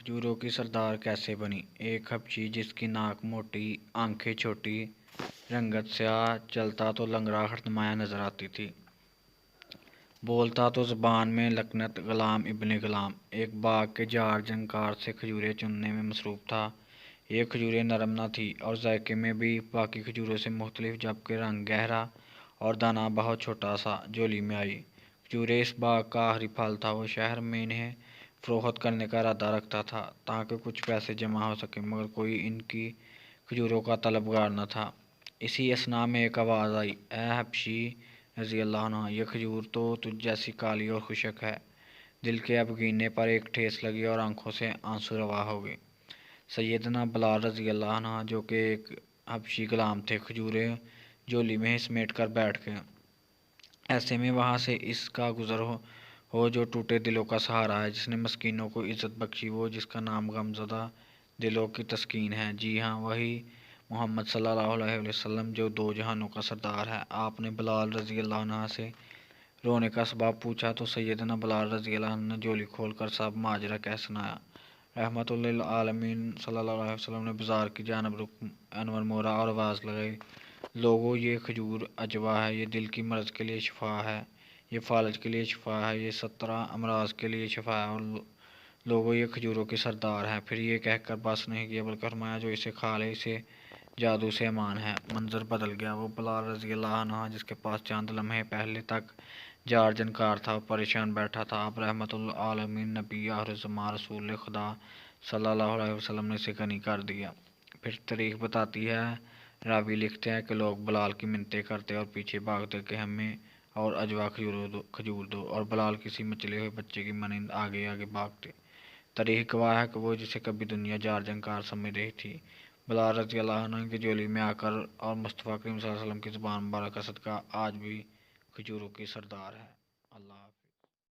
खजूरों की सरदार कैसे बनी। एक हबशी जिसकी नाक मोटी, आंखें छोटी, रंगत स्याह, चलता तो लंगड़ा नुमाया नजर आती थी, बोलता तो ज़बान में लकनत। गुलाम इब्ने गुलाम एक बाग के जार जनकार से खजूरें चुनने में मसरूफ़ था। ये खजूरें नरम न थी और जायके में भी बाकी खजूरों से मुख्तलिफ, जबकि रंग गहरा और दाना बहुत छोटा सा झोली में आई। खजूरें इस बाग का आखिरी फल था। वो शहर में इन्हें फ़रोख्त करने का इरादा रखता था ताकि कुछ पैसे जमा हो सके, मगर कोई इनकी खजूरों का तलबगार न था। इसी असना में एक आवाज़ आई, ए हबशी रज़ी अल्लाह अन्हु, ये खजूर तो तुझ जैसी काली और खुशक है। दिल के अब गिनने पर एक ठेस लगी और आंखों से आंसू रवा हो गए। सैयदना बिलाल रज़ी अल्लाह अन्हु, जो कि एक हबशी गुलाम थे, खजूरें झोली में ही समेट कर बैठ गए। ऐसे में वहाँ से इसका गुज़र हो जो टूटे दिलों का सहारा है, जिसने मस्कीनों को इज़्ज़त बख्शी, वो जिसका नाम गमज़दा दिलों की तस्कीन है। जी हाँ, वही मोहम्मद सल्लल्लाहु अलैहि वसल्लम, जो दो जहानों का सरदार है। आपने बिलाल रज़ी अल्लाह अन्हु से रोने का सबब पूछा तो सैयदना बिलाल रज़ी अल्लाह अन्हु ने झोली खोल कर सब माजरा कह सुनाया। रहमतुल लिल आलमीन सल्लल्लाहु अलैहि वसल्लम ने बाजार की जानब रुख अनवर मोड़ा और आवाज़ लगाई, लोगों, ये खजूर अजवा है, ये दिल की मर्ज़ के लिए शिफा है, ये फालज के लिए शिफा है, ये 17 अमराज के लिए शिफा है, और लोगों, ये खजूरों की सरदार है। फिर ये कहकर बस नहीं किया, बल्कि फरमाया, जो इसे खा ले, इसे जादू से अमान है। मंजर बदल गया। वो बिलाल रज़ी अल्लाह अन्हु, जिसके पास चंद लम्हे पहले तक जार जनकार था, परेशान बैठा था। अब रहमतुल आलमीन नबी आखिर रसूल खुदा सल्लल्लाहु अलैहि वसल्लम ने इसे गनी कर दिया। फिर तारीख बताती है, रावी लिखते हैं कि लोग बिलाल की मिन्नतें करते और पीछे भागते कि हमें और अजवा खजूर दो, और बिलाल किसी मचले हुए बच्चे की मानिंद आगे आगे भागते। तारीख गवाह है कि वो जिसे कभी दुनिया जार जंकार समझ रही थी, बिलाल रज़ी अल्लाह अन्हु की झोली में आकर और मुस्तफ़ा करीम सल्लल्लाहु अलैहि वसल्लम की ज़ुबान मुबारक का सदका आज भी खजूरों की सरदार है। अल्लाह।